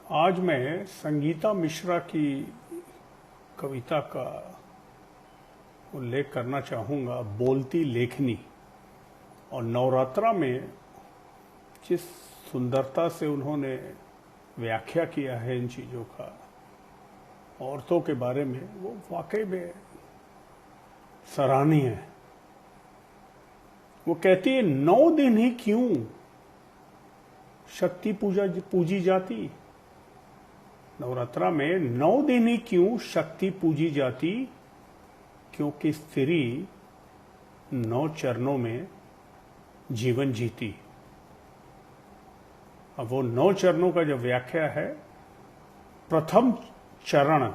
आज मैं संगीता मिश्रा की कविता का उल्लेख करना चाहूँगा, बोलती लेखनी। और नवरात्रा में जिस सुंदरता से उन्होंने व्याख्या किया है इन चीज़ों का, औरतों के बारे में, वो वाकई में सराहनीय है। वो कहती है, 9 दिन ही क्यों शक्ति पूजी जाती। नवरात्रा में 9 दिन ही क्यों शक्ति पूजी जाती, क्योंकि स्त्री 9 चरणों में जीवन जीती। अब वो 9 चरणों का जो व्याख्या है, प्रथम चरण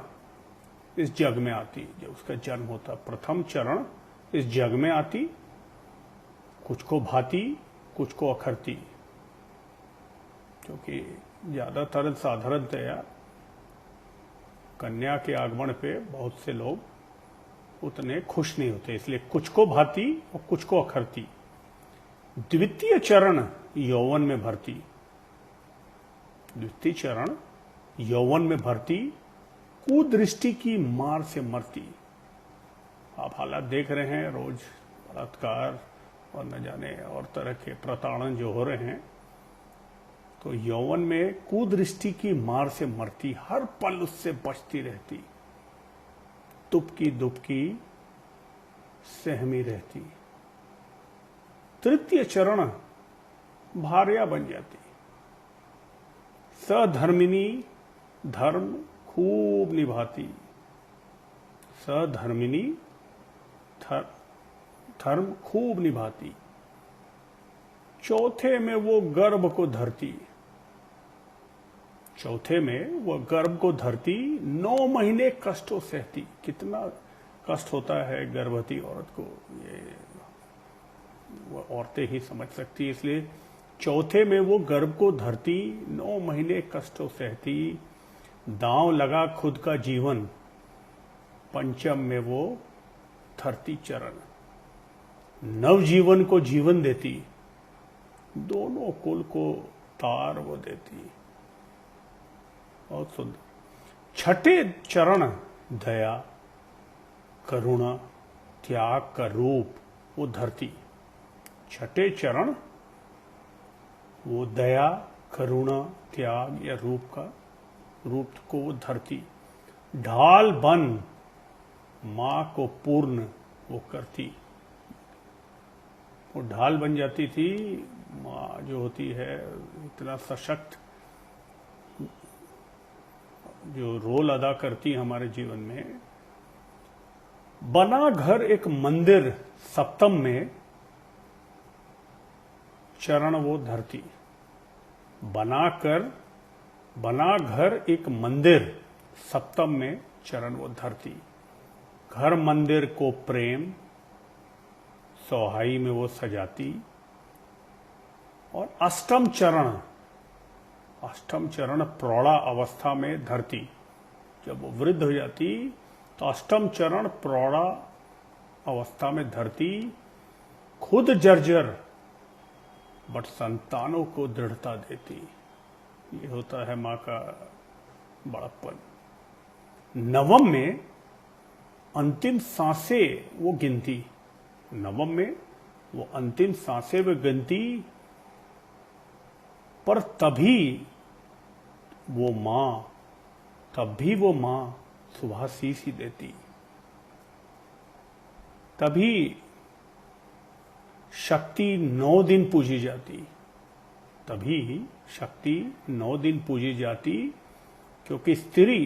इस जग में आती, जब उसका जन्म होता, प्रथम चरण इस जग में आती, कुछ को भाती कुछ को अखरती। क्योंकि ज्यादातर साधारणतया कन्या के आगमन पे बहुत से लोग उतने खुश नहीं होते, इसलिए कुछ को भाती और कुछ को अखरती। द्वितीय चरण यौवन में भरती, द्वितीय चरण यौवन में भरती, कुदृष्टि की मार से मरती। आप हालात देख रहे हैं, रोज बलात्कार और न जाने और तरह के प्रताड़न जो हो रहे हैं, तो यौवन में कुदृष्टि की मार से मरती, हर पल उससे बचती रहती, तुपकी दुपकी सहमी रहती। तृतीय चरण भार्या बन जाती, सधर्मिनी, धर्म खूब निभाती, सधर्मिनी धर्म खूब निभाती। चौथे में वो गर्भ को धरती, चौथे में वो गर्भ को धरती, 9 महीने कष्टों सहती। कितना कष्ट होता है गर्भवती औरत को, ये वो औरतें ही समझ सकती, इसलिए चौथे में वो गर्भ को धरती, 9 महीने कष्टों सहती, दांव लगा खुद का जीवन। पंचम में वो धरती चरण, नवजीवन को जीवन देती, दोनों कुल को तार वो देती। बहुत सुंदर। छठे चरण दया करुणा त्याग का रूप वो धरती। छठे चरण वो दया करुणा त्याग या रूप को वो धरती। ढाल बन मां को पूर्ण वो करती, वो ढाल बन जाती थी। मां जो होती है, इतना सशक्त जो रोल अदा करती हमारे जीवन में। बना घर एक मंदिर, सप्तम में चरण वो धरती। बना घर एक मंदिर, सप्तम में चरण वो धरती। घर मंदिर को प्रेम सोहाई में वो सजाती। और अष्टम चरण प्रौढ़ा अवस्था में धरती। जब वो वृद्ध हो जाती तो अष्टम चरण प्रौढ़ा अवस्था में धरती। खुद जर्जर बट संतानों को दृढ़ता देती। ये होता है मां का बड़प्पन। नवम में अंतिम सांसें वो गिनती, नवम में वो अंतिम सांसें वो गिनती। पर तभी वो मां सुभाशीष ही देती। तभी शक्ति 9 दिन पूजी जाती, तभी शक्ति 9 दिन पूजी जाती, क्योंकि स्त्री